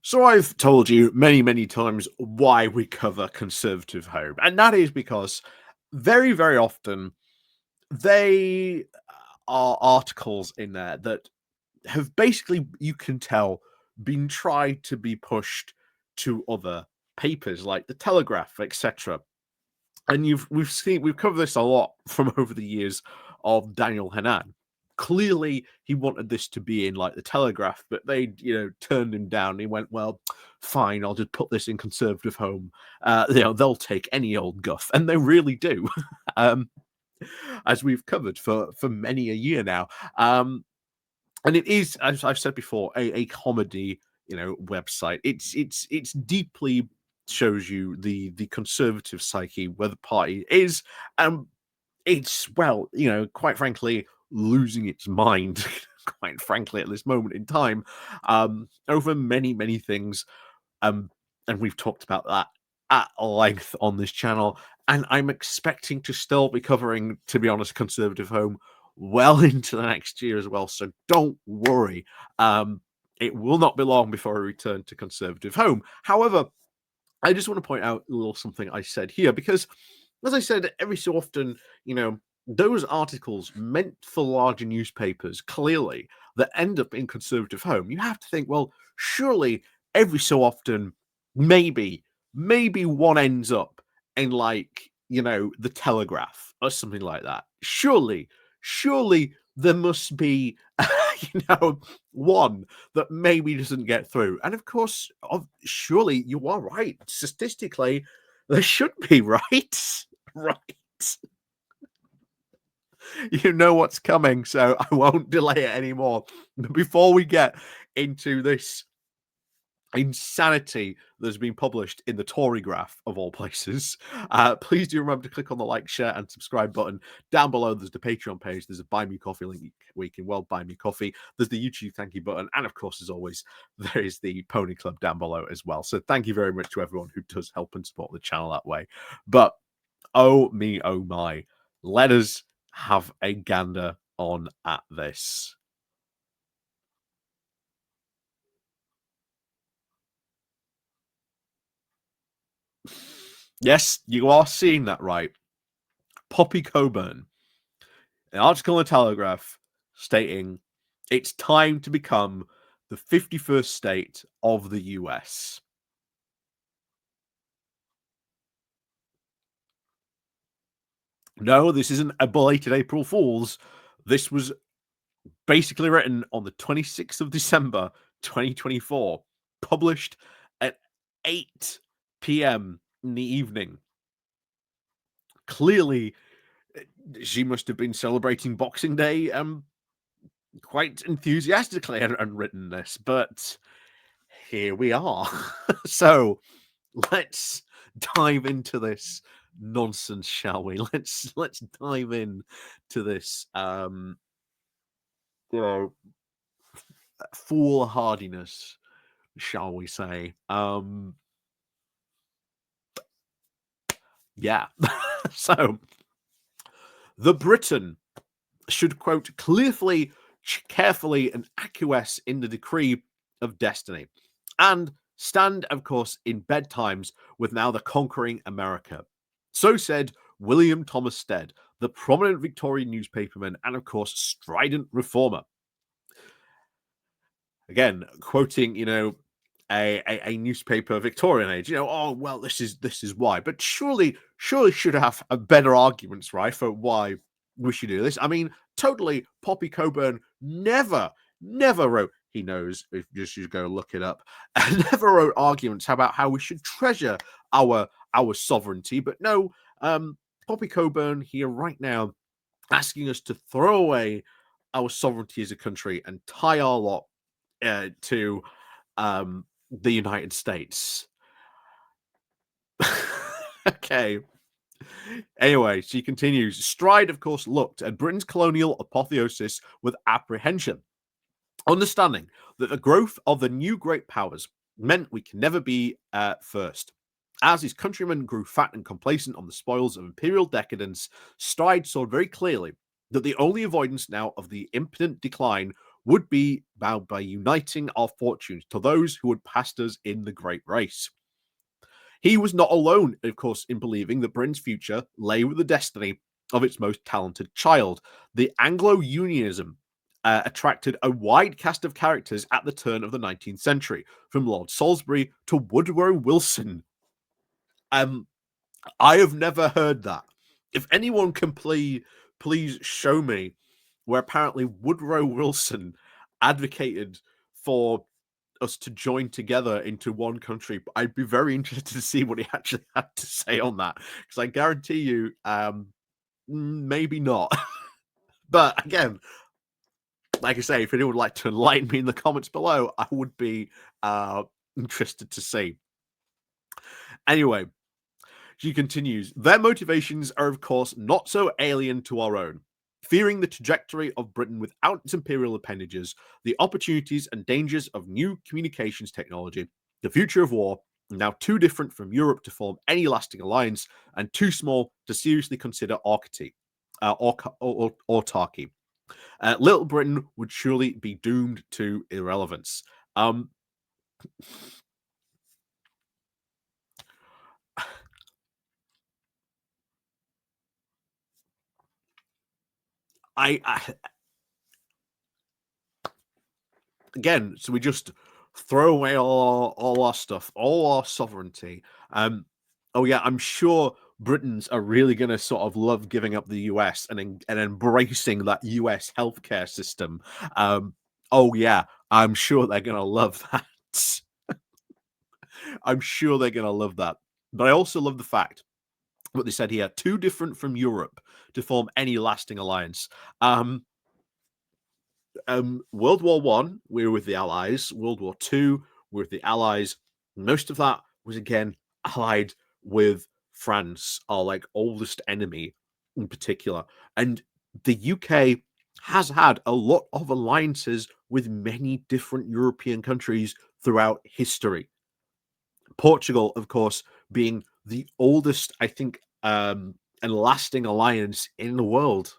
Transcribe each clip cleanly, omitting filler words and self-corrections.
So I've told you many, many times why we cover Conservative Home, and that is because very, very often they are articles in there that have basically, you can tell, been tried to be pushed to other papers like the Telegraph, etc. And we've covered this a lot from over the years of Daniel Hannan. Clearly, he wanted this to be in like the Telegraph, but they, turned him down. He went, "Well, fine, I'll just put this in Conservative Home. They'll take any old guff," and they really do, um, as we've covered for many a year now. And it is, as I've said before, a comedy, website. It's deeply shows you the conservative psyche where the party is. It's, well, quite frankly, losing its mind, quite frankly, at this moment in time, over many, many things. Um, and we've talked about that at length on this channel. And I'm expecting to still be covering, to be honest, Conservative Home well into the next year as well. So don't worry. It will not be long before I return to Conservative Home. However, I just want to point out a little something I said here, because, as I said, every so often, those articles meant for larger newspapers, clearly, that end up in Conservative Home, you have to think, well, surely every so often, maybe one ends up in, like, the Telegraph or something like that. Surely there must be, one that maybe doesn't get through. And of course, surely you are right. Statistically, there should be, right? Right. You know what's coming, so I won't delay it anymore. But before we get into this insanity that's been published in the Tory graph of all places, please do remember to click on the like, share, and subscribe button. Down below, there's the Patreon page, there's a Buy Me Coffee link where you can buy me coffee. There's the YouTube thank you button, and of course, as always, there is the Pony Club down below as well. So thank you very much to everyone who does help and support the channel that way. But oh me, oh my, let us have a gander on at this. Yes, you are seeing that right. Poppy Coburn, an article in the Telegraph stating it's time to become the 51st state of the US. No, this isn't a belated April Fool's. This was basically written on the 26th of December, 2024, published at 8 p.m. in the evening. Clearly, she must have been celebrating Boxing Day quite enthusiastically and written this, but here we are. So let's dive into this nonsense, shall we? Let's dive in to this you know foolhardiness, shall we say. Yeah. So the Briton should, quote, carefully and acquiesce in the decree of destiny, and stand, of course, in bedtimes with now the conquering America. So said William Thomas Stead, the prominent Victorian newspaperman and, of course, strident reformer. Again, quoting, a newspaper Victorian age, oh well, this is why. But surely should have a better arguments, right, for why we should do this. I mean, totally, Poppy Coburn never wrote, he knows, if just you go look it up, never wrote arguments about how we should treasure our sovereignty. But no, Poppy Coburn here right now asking us to throw away our sovereignty as a country and tie our lot to the United States. Okay. Anyway, she continues. Stride, of course, looked at Britain's colonial apotheosis with apprehension, understanding that the growth of the new great powers meant we can never be first. As his countrymen grew fat and complacent on the spoils of imperial decadence, Stride saw very clearly that the only avoidance now of the impotent decline would be bound by uniting our fortunes to those who had passed us in the great race. He was not alone, of course, in believing that Britain's future lay with the destiny of its most talented child. The Anglo Unionism attracted a wide cast of characters at the turn of the 19th century, from Lord Salisbury to Woodrow Wilson. Um, I have never heard that. If anyone can please show me where apparently Woodrow Wilson advocated for us to join together into one country. I'd be very interested to see what he actually had to say on that, because I guarantee you, maybe not. But again, like I say, if anyone would like to enlighten me in the comments below, I would be interested to see. Anyway, she continues, their motivations are, of course, not so alien to our own. Fearing the trajectory of Britain without its imperial appendages, the opportunities and dangers of new communications technology, the future of war, now too different from Europe to form any lasting alliance, and too small to seriously consider autarky. Little Britain would surely be doomed to irrelevance. I again, so we just throw away all our stuff, all our sovereignty. Oh yeah, I'm sure Britons are really going to sort of love giving up the US and embracing that US healthcare system. Oh yeah, I'm sure they're going to love that. I'm sure they're going to love that. But I also love the fact what they said here: too different from Europe to form any lasting alliance. World War One, we were with the Allies. World War Two, we were with the Allies. Most of that was again allied with France, our like oldest enemy in particular. And the UK has had a lot of alliances with many different European countries throughout history. Portugal, of course, being the oldest, I think, and lasting alliance in the world.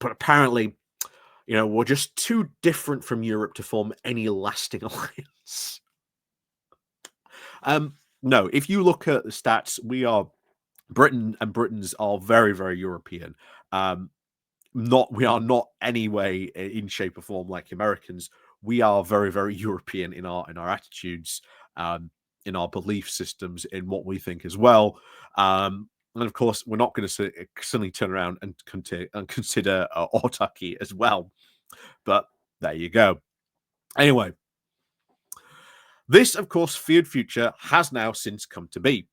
But apparently, we're just too different from Europe to form any lasting alliance. No, if you look at the stats, Britain and Britons are very, very European. We are not any way in shape or form like Americans. We are very, very European in our attitudes, in our belief systems, in what we think as well. And of course, we're not going to suddenly turn around and consider autarky as well. But there you go. Anyway, this, of course, feared future has now since come to be.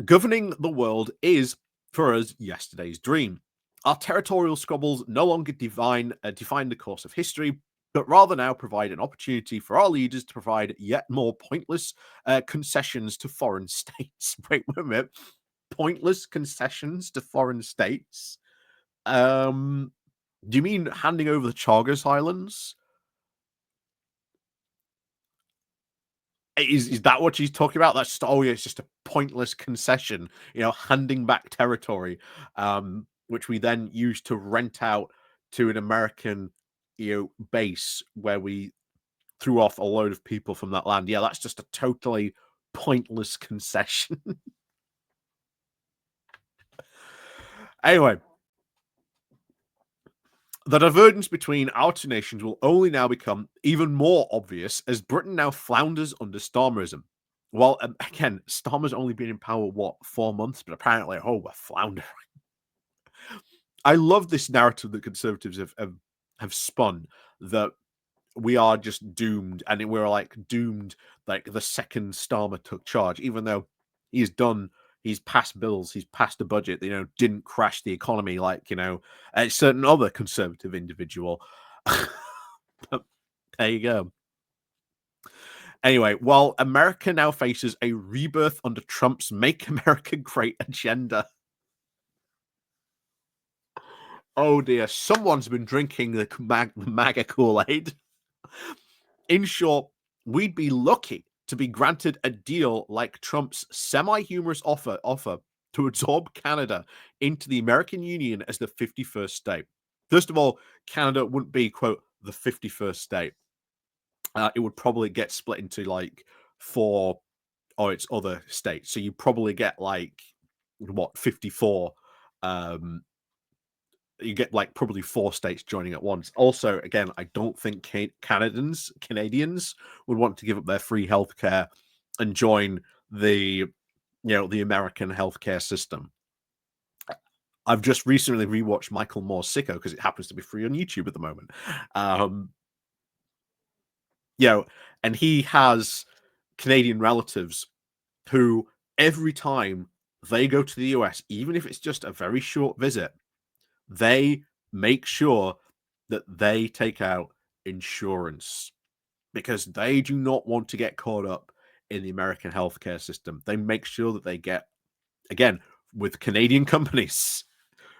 Governing the world is, for us, yesterday's dream. Our territorial squabbles no longer define the course of history, but rather now provide an opportunity for our leaders to provide yet more pointless concessions to foreign states. Wait a minute. Pointless concessions to foreign states? Do you mean handing over the Chagas Islands? Is that what she's talking about? That's just, oh yeah, it's just a pointless concession, handing back territory, which we then use to rent out to an American, base where we threw off a load of people from that land. Yeah, that's just a totally pointless concession. Anyway, the divergence between our two nations will only now become even more obvious as Britain now flounders under Starmerism. Well, again, Starmer's only been in power, 4 months? But apparently, we're floundering. I love this narrative that Conservatives have spun, that we are just doomed, and we're like doomed like the second Starmer took charge, even though he's passed bills, he's passed a budget that, didn't crash the economy like, a certain other conservative individual. There you go. Anyway, while America now faces a rebirth under Trump's Make America Great agenda. Oh dear, someone's been drinking the MAGA Kool-Aid. In short, we'd be lucky to be granted a deal like Trump's semi-humorous offer to absorb Canada into the American Union as the 51st state. First of all, Canada wouldn't be, quote, the 51st state. It would probably get split into like 4 or its other states. So you probably get like what 54. Um, you get like probably 4 states joining at once. Also, again, I don't think Canadians would want to give up their free healthcare and join the American healthcare system. I've just recently rewatched Michael Moore's Sicko because it happens to be free on YouTube at the moment. Um, you know, and he has Canadian relatives who every time they go to the US, even if it's just a very short visit, they make sure that they take out insurance because they do not want to get caught up in the American healthcare system. They make sure that they get, again, with Canadian companies,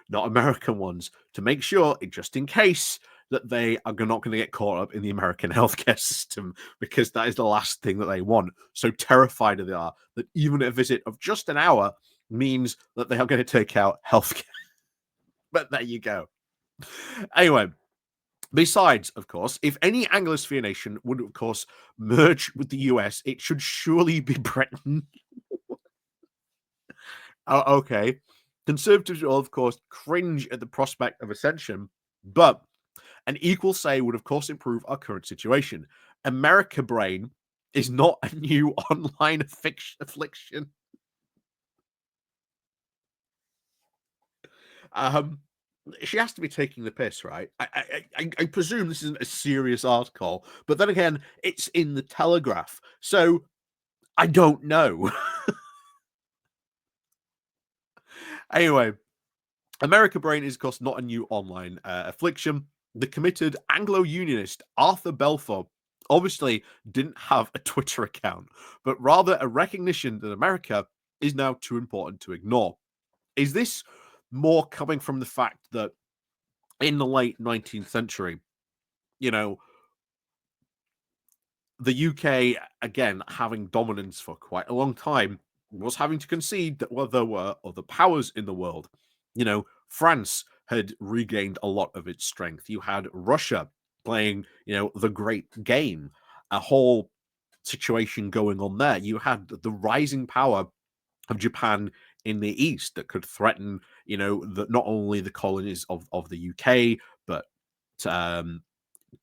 not American ones, to make sure, just in case, that they are not going to get caught up in the American healthcare system because that is the last thing that they want. So terrified they are that even a visit of just an hour means that they are going to take out healthcare. But there you go. Anyway, besides, of course, if any Anglosphere nation would, of course, merge with the US, it should surely be Britain. Oh, okay. Conservatives will, of course, cringe at the prospect of ascension, but an equal say would, of course, improve our current situation. America brain is not a new online affliction. Um, she has to be taking the piss, right? I presume this isn't a serious article, but then again, it's in the Telegraph, so I don't know. Anyway, America brain is, of course, not a new online affliction. The committed Anglo-Unionist Arthur Balfour obviously didn't have a Twitter account, but rather a recognition that America is now too important to ignore. Is this more coming from the fact that in the late 19th century, you know, the UK, again, having dominance for quite a long time, was having to concede that there were other powers in the world. France had regained a lot of its strength. You had Russia playing, the great game, a whole situation going on there. You had the rising power of Japan in the east that could threaten, not only the colonies of the UK, but um,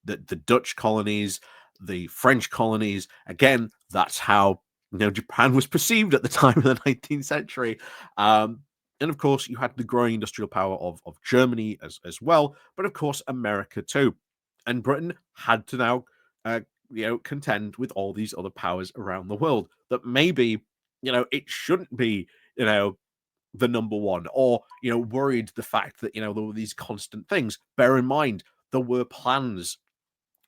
the Dutch colonies, the French colonies. Again, that's how Japan was perceived at the time of the 19th century. And of course, you had the growing industrial power of Germany as well, but of course, America too. And Britain had to now, contend with all these other powers around the world that maybe, it shouldn't be, the number one, or worried the fact that there were these constant things. Bear in mind there were plans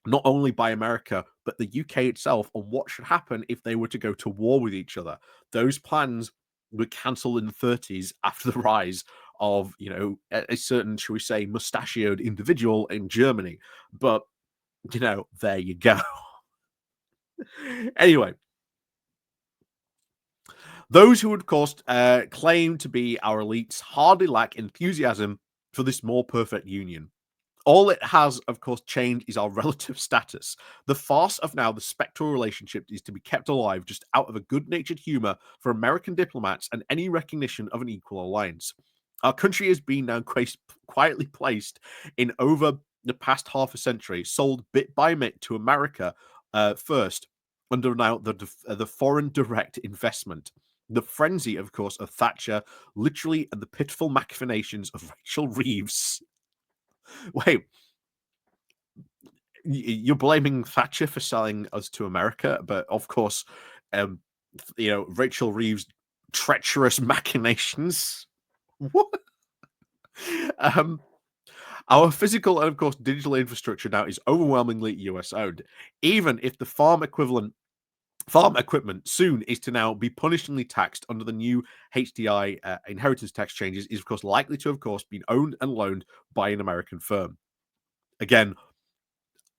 not only by America but the UK itself on what should happen if they were to go to war with each other. Those plans were cancelled in the 30s after the rise of a certain, shall we say, mustachioed individual in Germany. But there you go. Anyway, those who would, of course, claim to be our elites hardly lack enthusiasm for this more perfect union. All it has, of course, changed is our relative status. The farce of now the spectral relationship is to be kept alive just out of a good-natured humor for American diplomats and any recognition of an equal alliance. Our country has been now quietly placed in over the past half a century, sold bit by bit to America first, under now the foreign direct investment. The frenzy, of course, of Thatcher, literally, and the pitiful machinations of Rachel Reeves. Wait, you're blaming Thatcher for selling us to America, but of course, um, Rachel Reeves' treacherous machinations. What? Um, our physical and, of course, digital infrastructure now is overwhelmingly US owned, even if the farm equipment soon is to now be punishingly taxed under the new HDI inheritance tax changes, is of course likely to, of course, be owned and loaned by an American firm. Again,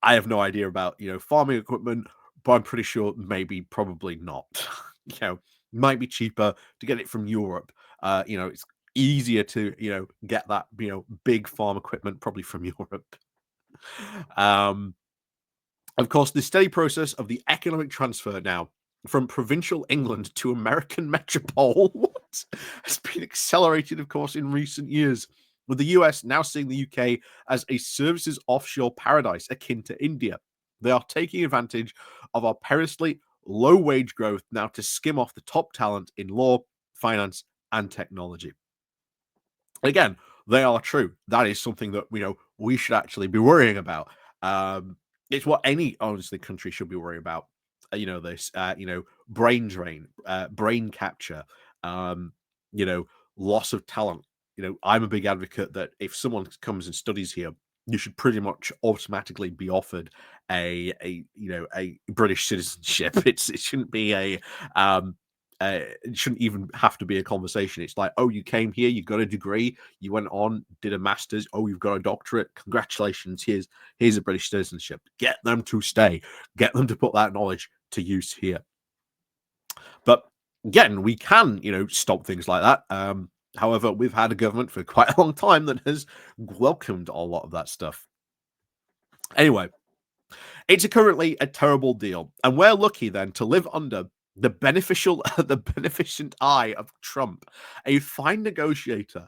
I have no idea about farming equipment, but I'm pretty sure probably not. Might be cheaper to get it from Europe. It's easier to, get that, big farm equipment probably from Europe. Um, of course, the steady process of the economic transfer now from provincial England to American metropole what? Has been accelerated, of course, in recent years, with the US now seeing the UK as a services offshore paradise akin to India. They are taking advantage of our perilously low wage growth now to skim off the top talent in law, finance, and technology. Again, they are true. That is something that we should actually be worrying about. It's what any honestly country should be worrying about. This brain drain, brain capture, um, you know, loss of talent. I'm a big advocate that if someone comes and studies here, you should pretty much automatically be offered a British citizenship. It shouldn't be it shouldn't even have to be a conversation. It's like, oh, you came here, you got a degree, you went on, did a master's, oh, you've got a doctorate. Congratulations, here's a British citizenship. Get them to stay, get them to put that knowledge to use here. But again, we can, stop things like that. However, we've had a government for quite a long time that has welcomed a lot of that stuff. Anyway, it's currently a terrible deal, and we're lucky then to live under the beneficent eye of Trump, a fine negotiator.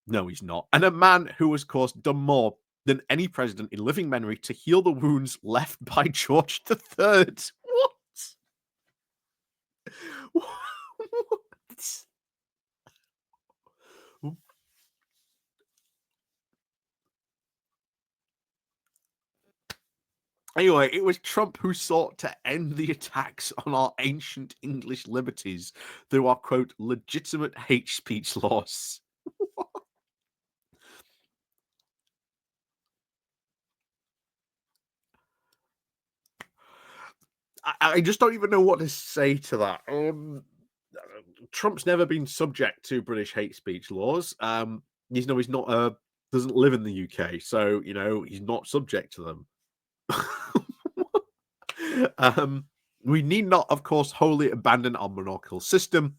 No, he's not, and a man who has, of course, done more than any president in living memory to heal the wounds left by George III. What? What? Anyway, it was Trump who sought to end the attacks on our ancient English liberties through our quote legitimate hate speech laws. I just don't even know what to say to that. Trump's never been subject to British hate speech laws. He's not doesn't live in the UK, so he's not subject to them. We need not, of course, wholly abandon our monarchical system.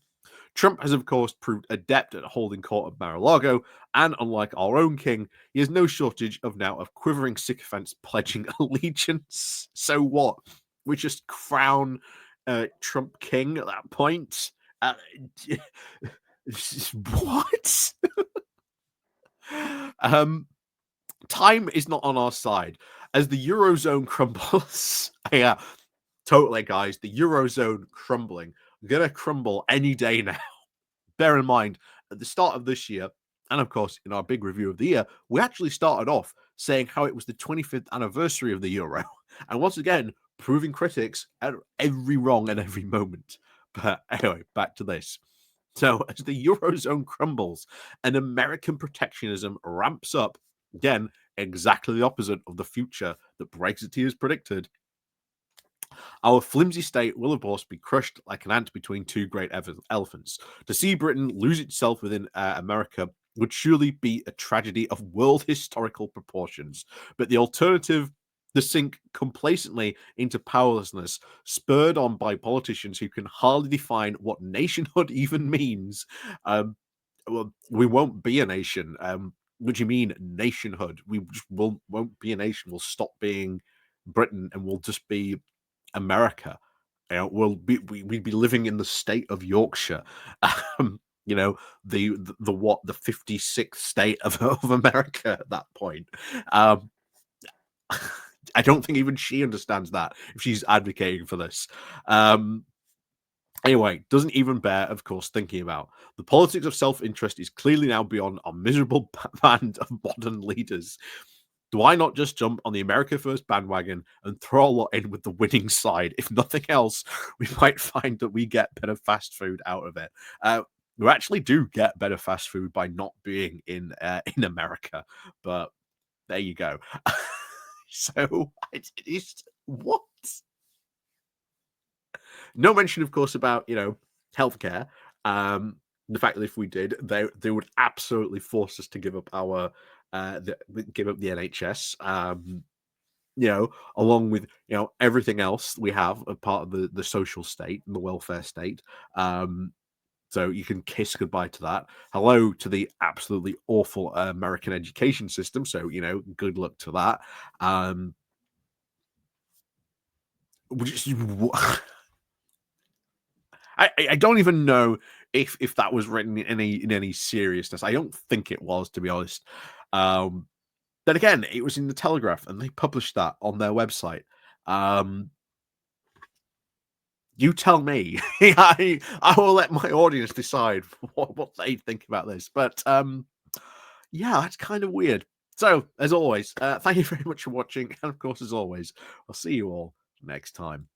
Trump has, of course, proved adept at holding court at Mar-a-Lago, and unlike our own king, he has no shortage of quivering sycophants pledging allegiance. So what? We just crown Trump king at that point? Uh, what? um, Time is not on our side as the eurozone crumbles. Yeah, totally, guys. The eurozone crumbling, gonna crumble any day now. Bear in mind, at the start of this year, and of course, in our big review of the year, we actually started off saying how it was the 25th anniversary of the euro. And once again, proving critics every wrong at every moment. But anyway, back to this. So, as the eurozone crumbles and American protectionism ramps up, again, exactly the opposite of the future that Brexiteers predicted, our flimsy state will, of course, be crushed like an ant between two great elephants. To see Britain lose itself within America would surely be a tragedy of world historical proportions. But the alternative, to sink complacently into powerlessness, spurred on by politicians who can hardly define what nationhood even means. Well, we won't be a nation. What do you mean nationhood? We just won't be a nation. We'll stop being Britain and we'll just be America. We'd be living in the state of Yorkshire. You know, the what the 56th state of America at that point. Um, I don't think even she understands that if she's advocating for this. Um, Anyway, doesn't even bear, of course, thinking about. The politics of self-interest is clearly now beyond our miserable band of modern leaders. Do I not just jump on the America First bandwagon and throw a lot in with the winning side? If nothing else, we might find that we get better fast food out of it. We actually do get better fast food by not being in America, but there you go. So it's what? No mention, of course, about healthcare. The fact that if we did, they would absolutely force us to give up our give up the NHS. Along with everything else we have a part of the social state and the welfare state. So you can kiss goodbye to that. Hello to the absolutely awful American education system. So, good luck to that. Um, which is I don't even know if that was written in any seriousness. I don't think it was, to be honest. Um, then again, it was in the Telegraph, and they published that on their website. Um, you tell me. I will let my audience decide what they think about this. But yeah, that's kind of weird. So, as always, thank you very much for watching, and of course, as always, I'll see you all next time.